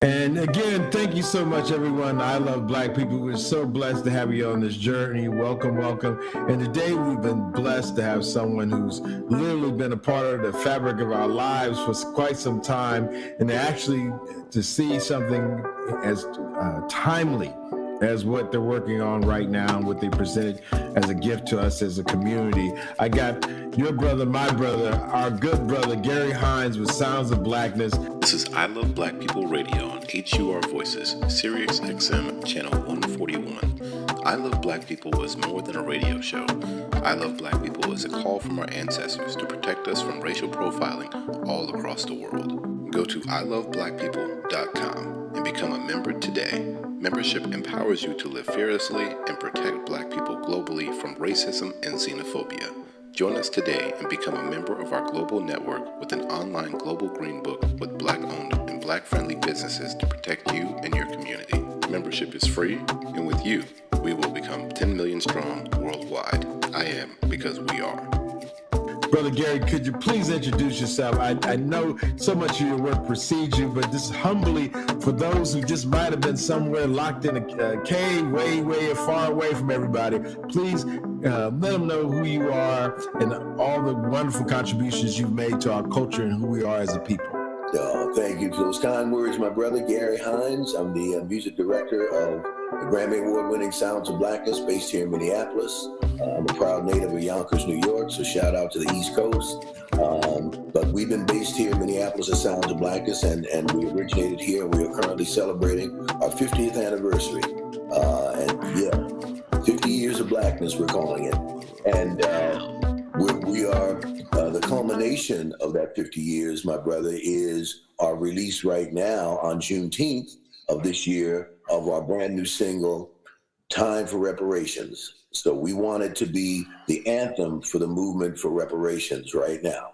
And again, thank you so much, everyone. I love Black people. We're so blessed to have you on this journey. Welcome, welcome. And today we've been blessed to have someone who's literally been a part of the fabric of our lives for quite some time, and actually to see something as timely as what they're working on right now and what they presented as a gift to us as a community. I got your brother, my brother, our good brother, Gary Hines with Sounds of Blackness. This is I Love Black People Radio on HUR Voices, Sirius XM, Channel 141. I Love Black People is more than a radio show. I Love Black People is a call from our ancestors to protect us from racial profiling all across the world. Go to iloveblackpeople.com and become a member today. Membership empowers you to live fearlessly and protect Black people globally from racism and xenophobia. Join us today and become a member of our global network with an online global green book with Black-owned and Black-friendly businesses to protect you and your community. Membership is free, and with you, we will become 10 million strong worldwide. I am because we are. Brother Gary, could you please introduce yourself? I know so much of your work precedes you, but just humbly, for those who just might have been somewhere locked in a cave, way far away from everybody, please let them know who you are and all the wonderful contributions you've made to our culture and who we are as a people. Thank you for those kind words, my brother, Gary Hines. I'm the music director of the Grammy Award-winning Sounds of Blackness, based here in Minneapolis. I'm a proud native of Yonkers, New York, so shout out to the East Coast. But we've been based here in Minneapolis at Sounds of Blackness, and we originated here, and we are currently celebrating our 50th anniversary. 50 years of blackness, we're calling it. And we are the culmination of that 50 years, my brother, is our release right now on Juneteenth of this year of our brand new single, Time for Reparations. So we wanted to be the anthem for the movement for reparations right now.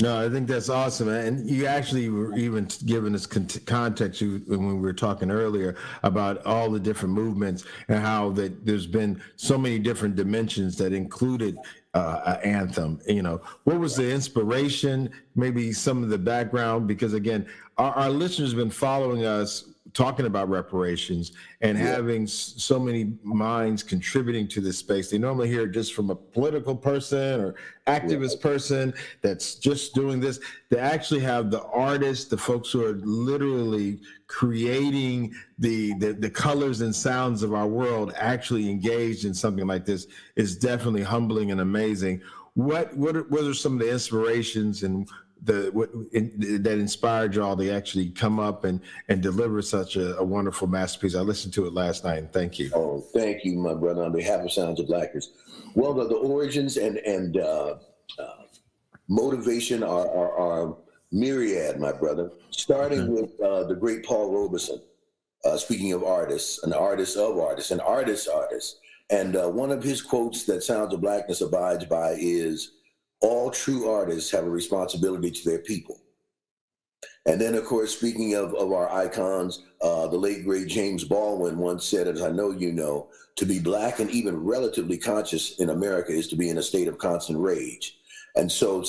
No, I think that's awesome. And you actually were even giving us context when we were talking earlier about all the different movements and how that there's been so many different dimensions that included an anthem. You know, what was the inspiration, maybe some of the background? Because again, our listeners have been following us talking about reparations and having so many minds contributing to this space. They normally hear it just from a political person or activist person that's just doing this. They actually have the artists, the folks who are literally creating the colors and sounds of our world actually engaged in something like this is definitely humbling and amazing. What are some of the inspirations and that inspired y'all to actually come up and deliver such a wonderful masterpiece? I listened to it last night, and thank you. Oh, thank you, my brother, on behalf of Sounds of Blackness. Well, the origins and motivation are myriad, my brother, starting with the great Paul Robeson. Speaking of artists, an artist of artists, an artist's artist. And one of his quotes that Sounds of Blackness abides by is, all true artists have a responsibility to their people. And then, of course, speaking of our icons, the late, great James Baldwin once said, as I know you know, to be Black and even relatively conscious in America is to be in a state of constant rage. And so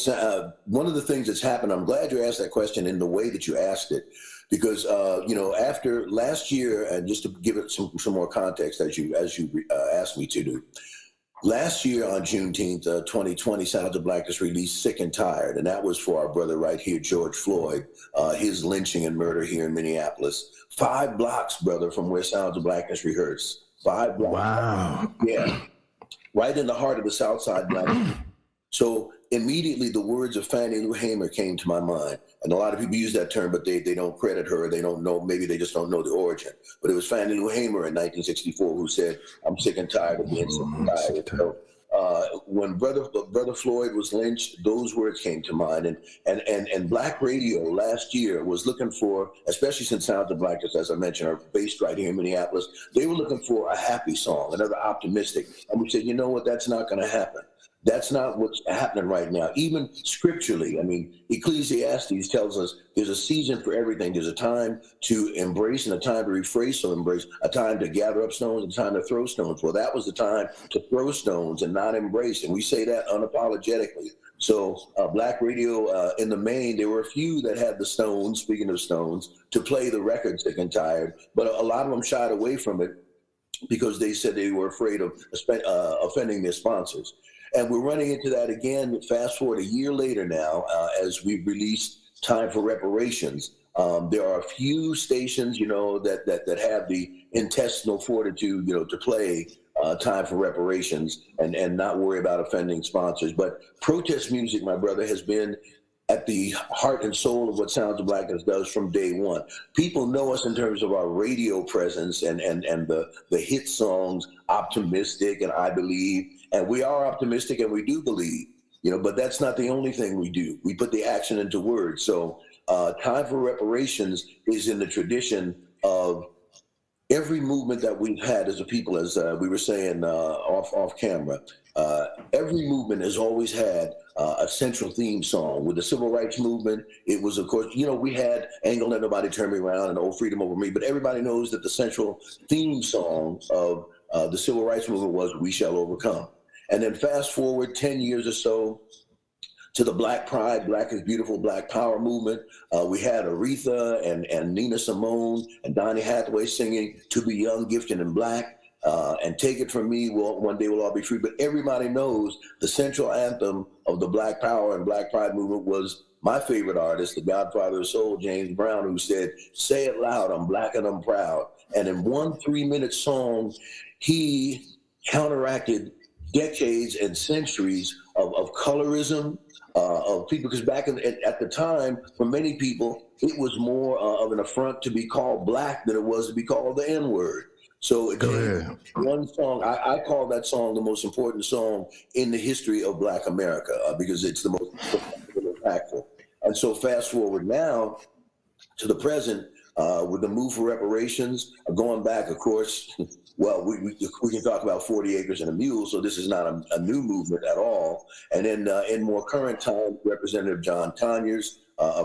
one of the things that's happened, I'm glad you asked that question in the way that you asked it, because, after last year, and just to give it some more context as you asked me to do, last year on Juneteenth, 2020, Sounds of Blackness released Sick and Tired, and that was for our brother right here, George Floyd, his lynching and murder here in Minneapolis. 5 blocks, brother, from where Sounds of Blackness rehearsed. 5 blocks. Wow. Yeah. Right in the heart of the Southside Black. So immediately the words of Fannie Lou Hamer came to my mind. And a lot of people use that term, but they don't credit her. They don't know, maybe they just don't know the origin. But it was Fannie Lou Hamer in 1964 who said, I'm sick and tired of being sick and tired. So, when Brother Floyd was lynched, those words came to mind. And Black radio last year was looking for, especially since Sounds of Blackness, as I mentioned, are based right here in Minneapolis, they were looking for a happy song, another optimistic. And we said, you know what, that's not going to happen. That's not what's happening right now. Even scripturally, I mean, Ecclesiastes tells us there's a season for everything. There's a time to embrace and a time to rephrase, so embrace, a time to gather up stones and a time to throw stones. Well, that was the time to throw stones and not embrace. And we say that unapologetically. So Black radio, in the main, there were a few that had the stones, speaking of stones, to play the record sick and tired, but a lot of them shied away from it because they said they were afraid of offending their sponsors. And we're running into that again, fast forward a year later now, as we've released Time for Reparations. There are a few stations, that have the intestinal fortitude, to play Time for Reparations and not worry about offending sponsors. But protest music, my brother, has been at the heart and soul of what Sounds of Blackness does from day one. People know us in terms of our radio presence and the hit songs, Optimistic and I Believe. And we are optimistic and we do believe, but that's not the only thing we do. We put the action into words. So Time for Reparations is in the tradition of every movement that we've had as a people, as we were saying off camera. Every movement has always had a central theme song. With the civil rights movement, it was, of course, we had Ain't Gonna Let Nobody Turn Me Around and Old Freedom Over Me, but everybody knows that the central theme song of the civil rights movement was We Shall Overcome. And then fast forward 10 years or so to the Black Pride, Black is Beautiful, Black Power movement. We had Aretha and Nina Simone and Donny Hathaway singing To Be Young, Gifted, and Black. And Take It From Me, One Day We'll All Be Free. But everybody knows the central anthem of the Black Power and Black Pride movement was my favorite artist, the godfather of soul, James Brown, who said, "Say it loud, I'm black and I'm proud." And in one 3-minute song, he counteracted decades and centuries of colorism, of people, because back at the time, for many people, it was more of an affront to be called black than it was to be called the N-word. So one song, I call that song the most important song in the history of Black America because it's the most impactful. And so fast forward now to the present with the move for reparations, going back, of course, well, we can talk about 40 Acres and a Mule, so this is not a new movement at all. And then in more current time, Representative John Conyers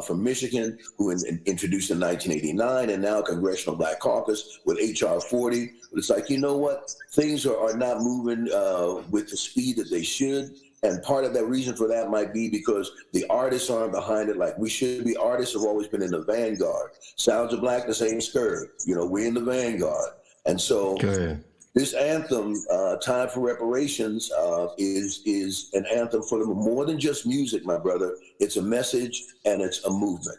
from Michigan, who introduced in 1989, and now Congressional Black Caucus with H.R. 40. But it's like, you know what? Things are not moving with the speed that they should. And part of that reason for that might be because the artists aren't behind it like we should be. Artists have always been in the vanguard. Sounds of Blackness ain't scared. We're in the vanguard. And so this anthem, Time for Reparations, is an anthem for them. More than just music, my brother. It's a message and it's a movement.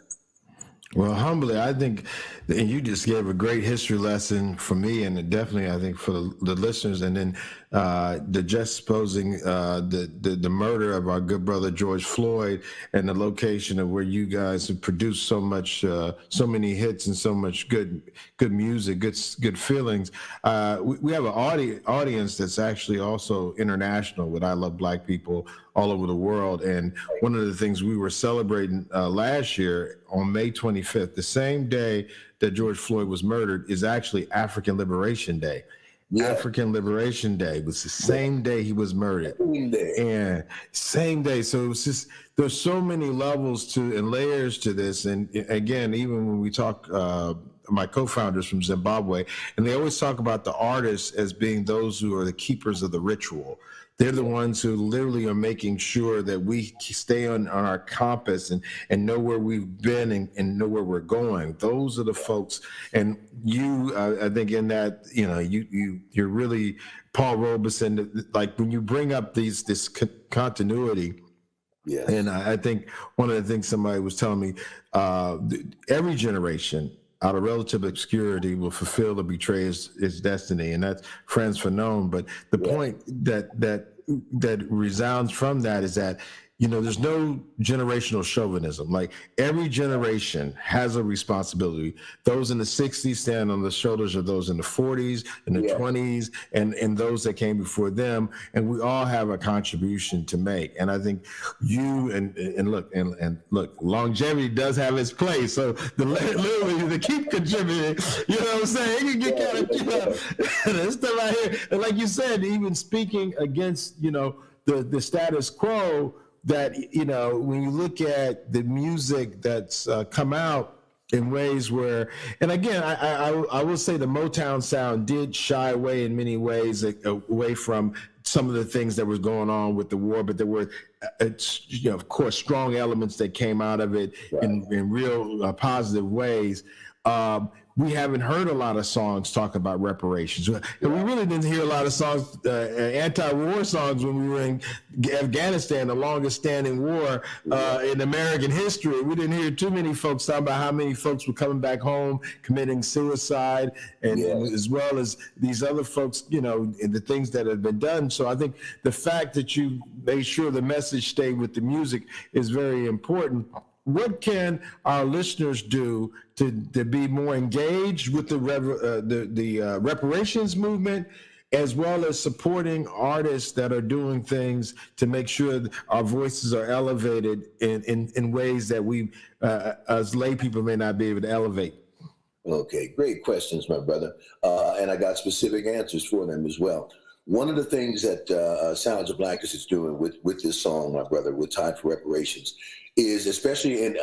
Well, humbly, I think, and you just gave a great history lesson for me, and definitely, I think, for the listeners. And then the juxtaposing the murder of our good brother George Floyd, and the location of where you guys have produced so so many hits and so much good music, good feelings. We have an audience that's actually also international with I Love Black People all over the world. And one of the things we were celebrating last year on May 25th, the same day that George Floyd was murdered, is actually African Liberation Day. Yeah. African Liberation Day was the same day he was murdered. And same day. So it's just, there's so many levels and layers to this. And again, even when we talk, my co-founders from Zimbabwe, and they always talk about the artists as being those who are the keepers of the ritual. They're the ones who literally are making sure that we stay on our compass and know where we've been and know where we're going. Those are the folks. And you, I think in that, you're really Paul Robeson, like when you bring up this continuity. Yeah. And I think one of the things somebody was telling me, every generation out of relative obscurity will fulfill or betray its destiny, and that's Franz Fanon. But the point that resounds from that is that there's no generational chauvinism. Like every generation has a responsibility. Those in the 60s stand on the shoulders of those in the 40s and the 20s and those that came before them. And we all have a contribution to make. And I think you and look, longevity does have its place. So literally to keep contributing, you know what I'm saying? You can get kind of, this stuff out here. And like you said, even speaking against, the status quo that, you know, when you look at the music that's come out in ways where, and again, I will say the Motown sound did shy away in many ways away from some of the things that was going on with the war, but there were, you know, of course, strong elements that came out of it in real positive ways. We haven't heard a lot of songs talk about reparations. And we really didn't hear a lot of songs, anti-war songs, when we were in Afghanistan, the longest standing war in American history. We didn't hear too many folks talking about how many folks were coming back home, committing suicide, and as well as these other folks, you know, and the things that have been done. So I think the fact that you made sure the message stayed with the music is very important. What can our listeners do to be more engaged with the reparations movement, as well as supporting artists that are doing things to make sure that our voices are elevated in ways that we, as lay people, may not be able to elevate? Okay, great questions, my brother. And I got specific answers for them as well. One of the things that Sounds of Blackness is doing with this song, my brother, with Time for Reparations, is especially in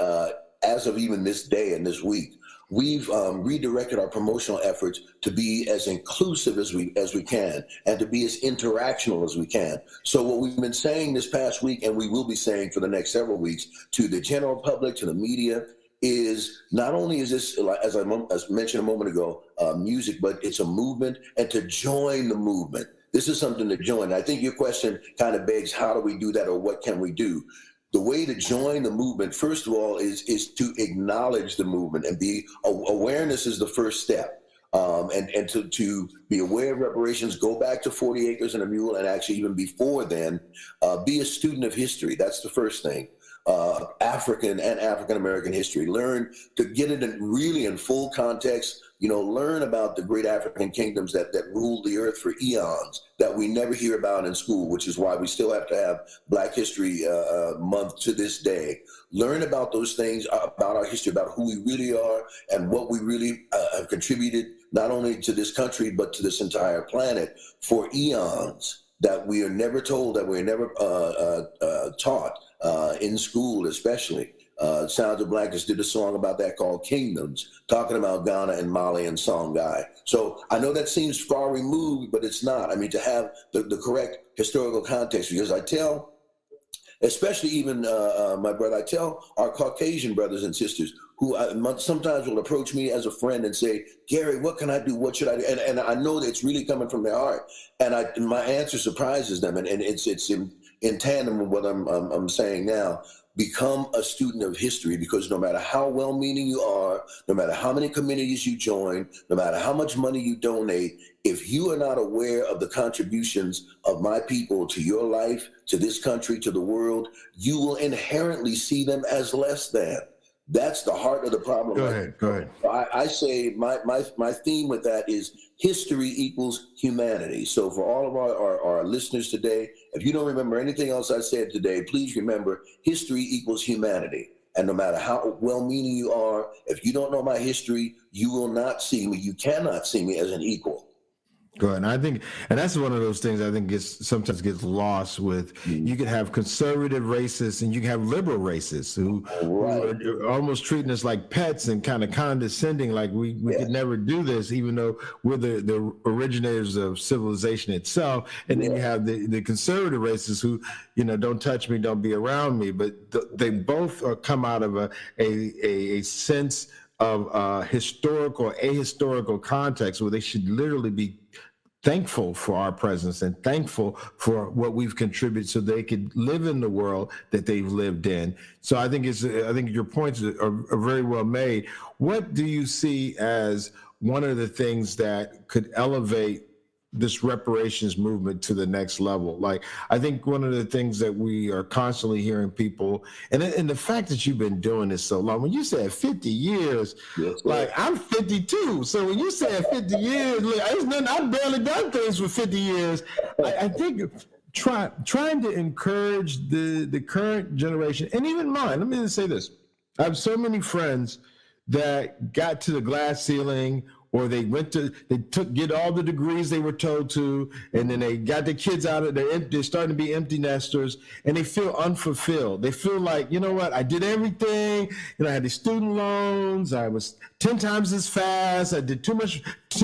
as of even this day and this week, we've redirected our promotional efforts to be as inclusive as we can, and to be as interactional as we can. So what we've been saying this past week, and we will be saying for the next several weeks, to the general public, to the media, is not only is this, as I mentioned a moment ago, music, but it's a movement, and to join the movement. This is something to join. I think your question kind of begs, how do we do that, or what can we do? The way to join the movement, first of all, is to acknowledge the movement, and be awareness is the first step. And to be aware of reparations, go back to 40 Acres and a Mule, and actually even before then, be a student of history. That's the first thing. African and African-American history. Learn to get it really in full context. You know, learn about the great African kingdoms that ruled the earth for eons, that we never hear about in school, which is why we still have to have Black History Month to this day. Learn about those things, about our history, about who we really are, and what we really have contributed, not only to this country, but to this entire planet for eons, that we are never told, that we're never taught in school, especially. Sounds of Blackness did a song about that called Kingdoms, talking about Ghana and Mali and Songhai. So I know that seems far removed, but it's not. I mean, to have the correct historical context, because I tell, especially even my brother, I tell our Caucasian brothers and sisters who sometimes will approach me as a friend and say, Gary, what can I do? What should I do? And I know that it's really coming from their heart. And my answer surprises them. And it's in tandem with what I'm saying now. Become a student of history, because no matter how well-meaning you are, no matter how many communities you join, no matter how much money you donate, if you are not aware of the contributions of my people to your life, to this country, to the world, you will inherently see them as less than. That's the heart of the problem. Go ahead. I say my theme with that is history equals humanity. So for all of our listeners today, if you don't remember anything else I said today, please remember history equals humanity. And no matter how well-meaning you are, if you don't know my history, you will not see me. You cannot see me as an equal. Good. And I think, and that's one of those things I think sometimes gets lost with, you can have conservative racists and you can have liberal racists who are almost treating us like pets and kind of condescending, like we could never do this, even though we're the originators of civilization itself. And then you have the conservative racists who, you know, don't touch me, don't be around me. But they both come out of a sense of historical, ahistorical context where they should literally be thankful for our presence and thankful for what we've contributed so they could live in the world that they've lived in. So I think your points are very well made. What do you see as one of the things that could elevate this reparations movement to the next level? Like, I think one of the things that we are constantly hearing people, and the fact that you've been doing this so long, when you said 50 years, like I'm 52. So when you said 50 years, like, I've barely done things for 50 years. I think trying to encourage the current generation, and even mine, let me just say this. I have so many friends that got to the glass ceiling or they get all the degrees they were told to, and then they got the kids out of they're starting to be empty nesters, and they feel unfulfilled. They feel like, you know what, I did everything, I had the student loans, I was 10 times as fast, I did 10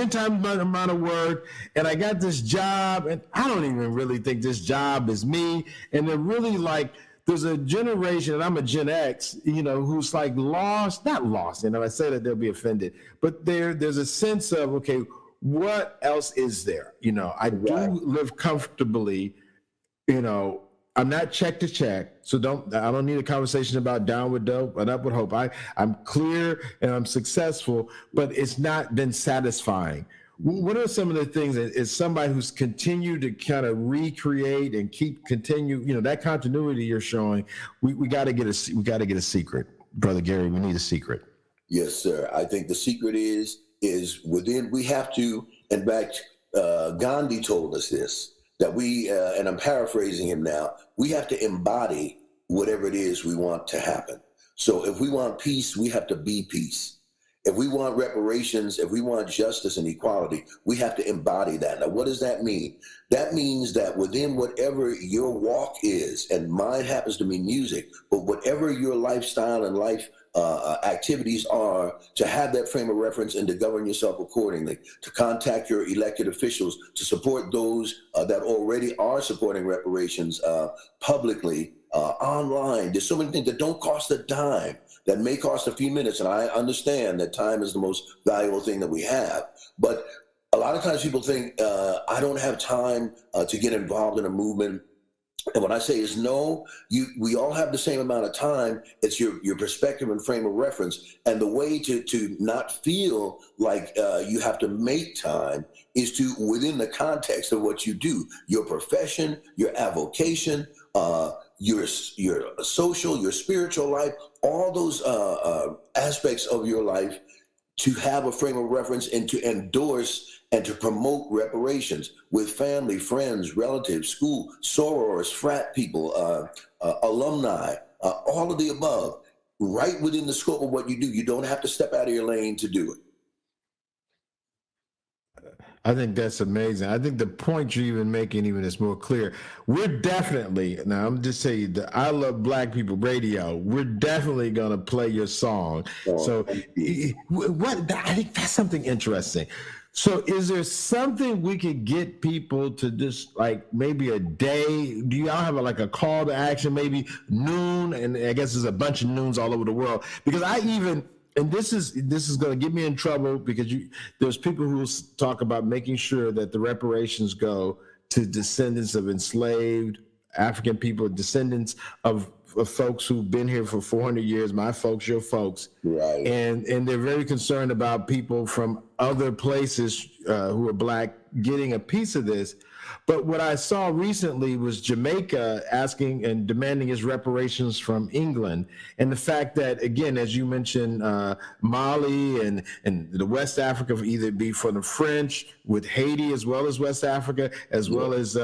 times the amount of work, and I got this job, and I don't even really think this job is me. And they're really like, there's a generation, and I'm a Gen X, who's like not lost, I say that they'll be offended, but there's a sense of, okay, what else is there? I do live comfortably, I'm not check to check, so I don't need a conversation about down with dope and up with hope. I'm clear and I'm successful, but it's not been satisfying. What are some of the things as somebody who's continued to kind of recreate and continue, that continuity you're showing? We got to get a secret, Brother Gary. We need a secret. Yes, sir. I think the secret is within. We have to. In fact, Gandhi told us this, that we, and I'm paraphrasing him now. We have to embody whatever it is we want to happen. So if we want peace, we have to be peace. If we want reparations, if we want justice and equality, we have to embody that. Now, what does that mean? That means that within whatever your walk is, and mine happens to be music, but whatever your lifestyle and life activities are, to have that frame of reference and to govern yourself accordingly, to contact your elected officials, to support those that already are supporting reparations publicly, online. There's so many things that don't cost a dime, that may cost a few minutes, and I understand that time is the most valuable thing that we have. But a lot of times people think, I don't have time to get involved in a movement. And what I say is, no, we all have the same amount of time. It's your perspective and frame of reference. And the way to not feel like you have to make time is to, within the context of what you do, your profession, your avocation, your social, your spiritual life, all those aspects of your life, to have a frame of reference and to endorse and to promote reparations with family, friends, relatives, school, sorors, frat people, alumni, all of the above, right within the scope of what you do. You don't have to step out of your lane to do it. I think that's amazing. I think the point you're even making even is more clear. We're definitely, now I'm just saying that I Love Black People Radio, we're definitely going to play your song. So I think that's something interesting. So is there something we could get people to just, like, maybe a day? Do y'all have a call to action, maybe noon? And I guess there's a bunch of noons all over the world, because and this is going to get me in trouble, because there's people who talk about making sure that the reparations go to descendants of enslaved African people, descendants of folks who've been here for 400 years, my folks, your folks. Right. And they're very concerned about people from other places who are Black getting a piece of this. But what I saw recently was Jamaica asking and demanding its reparations from England. And the fact that, again, as you mentioned, Mali and the West Africa, either be from the French, with Haiti as well as West Africa, as well as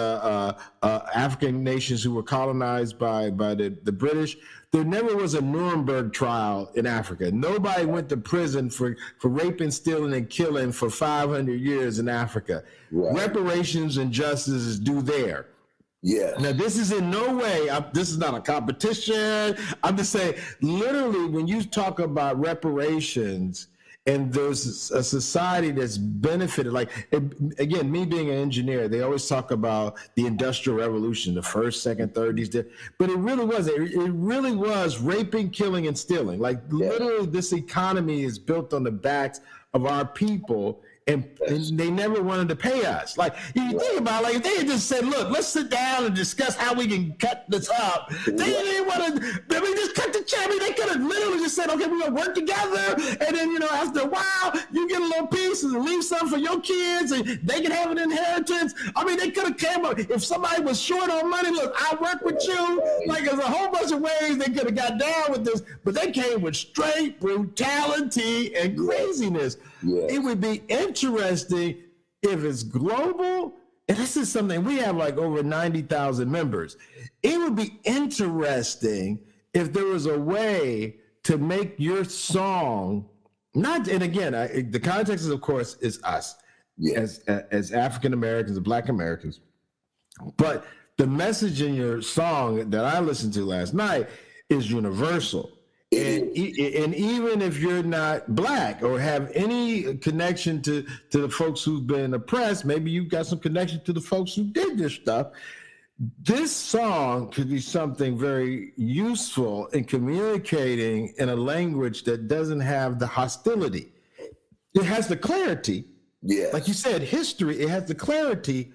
African nations who were colonized by the British. There never was a Nuremberg trial in Africa. Nobody went to prison for raping, stealing, and killing for 500 years in Africa. Right. Reparations and justice is due there. Yeah. Now, this is in no way, this is not a competition. I'm just saying, literally, when you talk about reparations, and there's a society that's benefited, again, me being an engineer, they always talk about the Industrial Revolution, the first, second, third, but it really was raping, killing, and stealing. Literally, this economy is built on the backs of our people, and they never wanted to pay us. You think about if they had just said, look, let's sit down and discuss how we can cut this up. They didn't want to, just cut the check. They could have literally just said, okay, we're going to work together. And then, after a while, you get a little piece and leave some for your kids and they can have an inheritance. They could have came up. If somebody was short on money, look, I'll work with you. There's a whole bunch of ways they could have got down with this, but they came with straight brutality and craziness. Yes. It would be interesting if it's global, and this is something, we have over 90,000 members. It would be interesting if there was a way to make your song Not, and again, the context is, of course, is us as African Americans and Black Americans. But the message in your song that I listened to last night is universal. And even if you're not Black or have any connection to the folks who've been oppressed, maybe you've got some connection to the folks who did this stuff. This song could be something very useful in communicating in a language that doesn't have the hostility. It has the clarity. Yeah. Like you said, history, it has the clarity.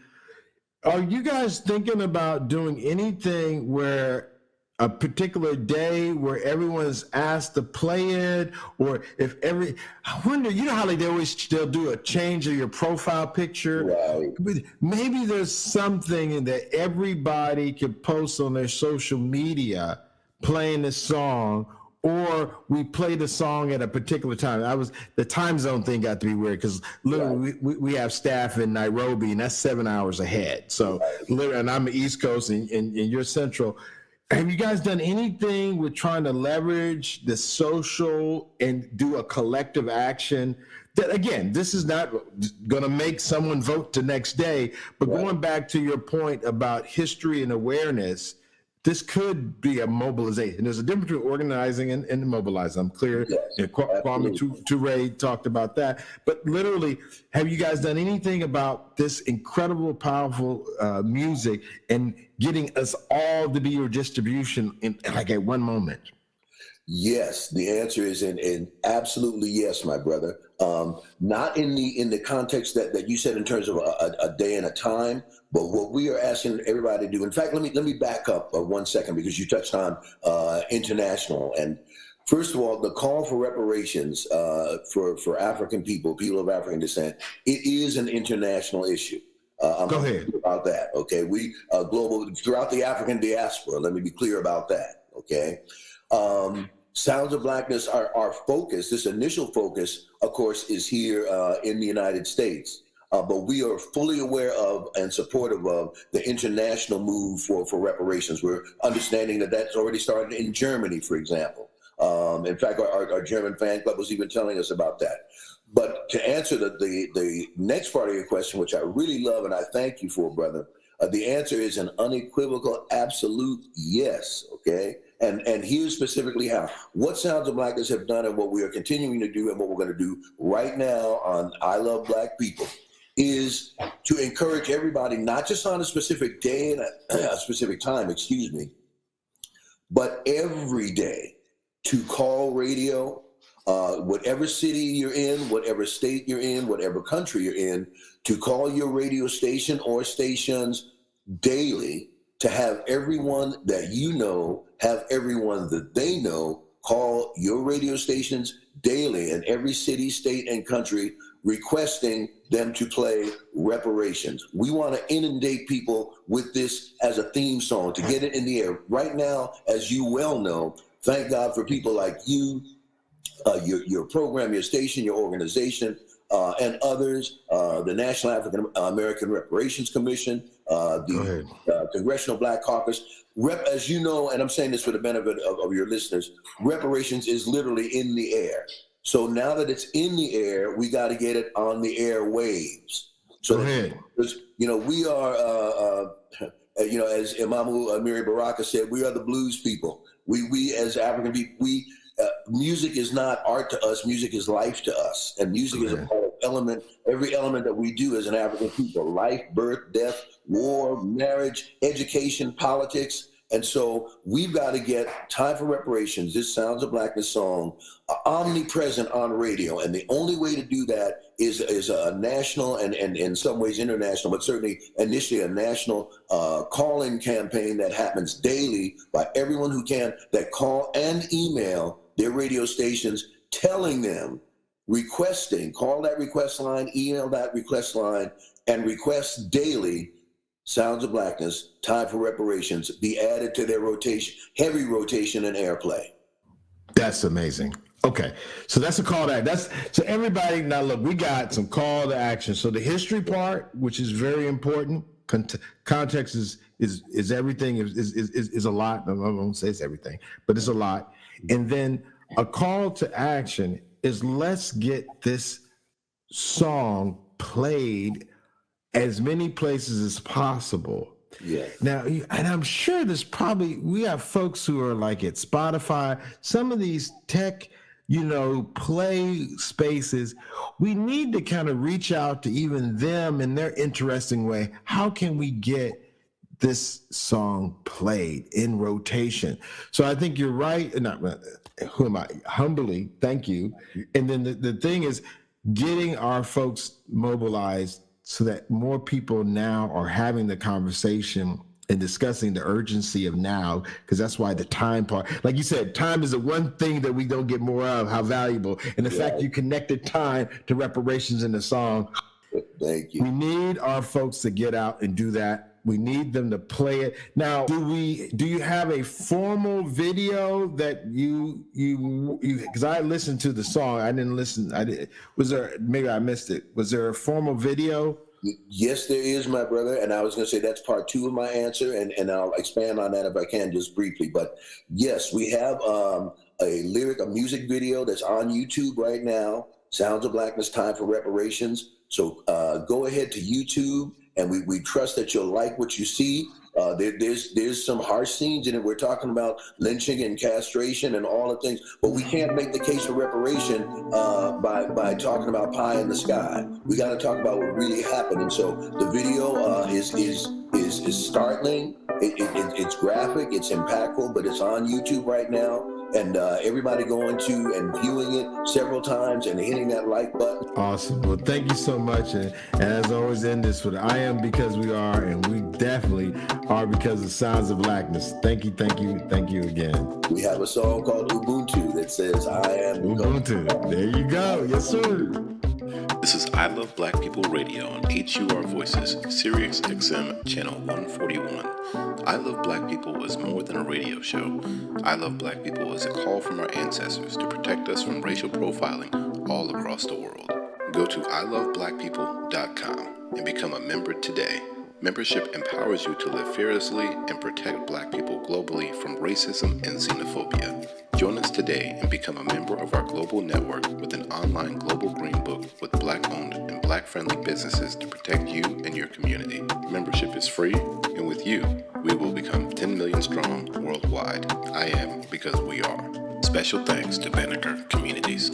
Are you guys thinking about doing anything where a particular day where everyone's asked to play it, or if I wonder, you know how they'll do a change of your profile picture. Right. Maybe there's something that everybody could post on their social media playing this song, or we play the song at a particular time. The time zone thing got to be weird because literally we have staff in Nairobi and that's 7 hours ahead. So literally, and I'm East Coast and you're Central. Have you guys done anything with trying to leverage the social and do a collective action? That, again, this is not going to make someone vote the next day, but going back to your point about history and awareness, this could be a mobilization. There's a difference between organizing and mobilizing. I'm clear. And Kwame Ture talked about that. But literally, have you guys done anything about this incredible, powerful music and getting us all to be your distribution in like at one moment? Yes, the answer is in absolutely yes, my brother. Not in the context that you said in terms of a day and a time, but what we are asking everybody to do. In fact, let me back up 1 second because you touched on international. And first of all, the call for reparations for African people of African descent, it is an international issue. I'm Go ahead about that. Okay, we global throughout the African diaspora. Let me be clear about that. Okay. Sounds of Blackness, our focus, this initial focus, of course, is here in the United States. But we are fully aware of and supportive of the international move for reparations. We're understanding that that's already started in Germany, for example. In fact, our German fan club was even telling us about that. But to answer the next part of your question, which I really love and I thank you for, brother, the answer is an unequivocal, absolute yes, okay? And here's specifically how. What Sounds of Blackness have done and what we are continuing to do and what we're going to do right now on I Love Black People is to encourage everybody, not just on a specific day and a specific time, but every day to call radio, whatever city you're in, whatever state you're in, whatever country you're in, to call your radio station or stations daily, to have everyone that you know, have everyone that they know call your radio stations daily in every city, state, and country requesting them to play reparations. We want to inundate people with this as a theme song to get it in the air. Right now, as you well know, thank God for people like you, your program, your station, your organization, and others, the National African American Reparations Commission, the Congressional Black Caucus. As you know, and I'm saying this for the benefit of your listeners, reparations is literally in the air. So now that it's in the air, we got to get it on the airwaves. So we are, as Imamu Amiri Baraka said, we are the blues people. We as African people, music is not art to us. Music is life to us, and music is a part of every element that we do as an African people: life, birth, death, war, marriage, education, politics. And so we've got to get Time for Reparations, this Sounds of Blackness song, omnipresent on radio. And the only way to do that is a national and in some ways international, but certainly initially a national call-in campaign that happens daily by everyone who can, that call and email their radio stations, telling them, call that request line, email that request line, and request daily Sounds of Blackness, Time for Reparations, be added to their rotation, heavy rotation and airplay. That's amazing. Okay, so that's a call to action. So everybody, now look, we got some call to action. So the history part, which is very important, context is everything, is a lot. I won't say it's everything, but it's a lot. And then a call to action is let's get this song played as many places as possible. Yeah. Now, and I'm sure we have folks who are like at Spotify, some of these tech, play spaces. We need to kind of reach out to even them in their interesting way. How can we get this song played in rotation? So I think you're right. Who am I? Humbly, thank you. And then the thing is getting our folks mobilized so that more people now are having the conversation and discussing the urgency of now, because that's why the time part, like you said, time is the one thing that we don't get more of, how valuable. And the fact you connected time to reparations in the song. Thank you. We need our folks to get out and do that. We need them to play it. Now, do you have a formal video that you because I listened to the song. I didn't listen. Was there, maybe I missed it. Was there a formal video? Yes, there is, my brother. And I was going to say that's part 2 of my answer. And I'll expand on that if I can just briefly. But yes, we have a music video that's on YouTube right now. Sounds of Blackness, Time for Reparations. So go ahead to YouTube, and we trust that you'll like what you see. There's some harsh scenes in it. We're talking about lynching and castration and all the things, but we can't make the case for reparation by talking about pie in the sky. We got to talk about what really happened. And so the video is startling. It's graphic, it's impactful, but it's on YouTube right now. And everybody going to and viewing it several times and hitting that like button. Awesome. Well, thank you so much. And as always, end this with I am because we are, and we definitely are because of Sounds of Blackness. Thank you again. We have a song called Ubuntu that says I am Ubuntu. There you go. Yes, sir. This is I Love Black People Radio on HUR Voices, Sirius XM Channel 141. I Love Black People is more than a radio show. I Love Black People is a call from our ancestors to protect us from racial profiling all across the world. Go to iloveblackpeople.com and become a member today. Membership empowers you to live fearlessly and protect Black people globally from racism and xenophobia. Join us today and become a member of our global network with an online global green book with Black-owned and Black-friendly businesses to protect you and your community. Membership is free, and with you, we will become 10 million strong worldwide. I am because we are. Special thanks to Banneker Communities.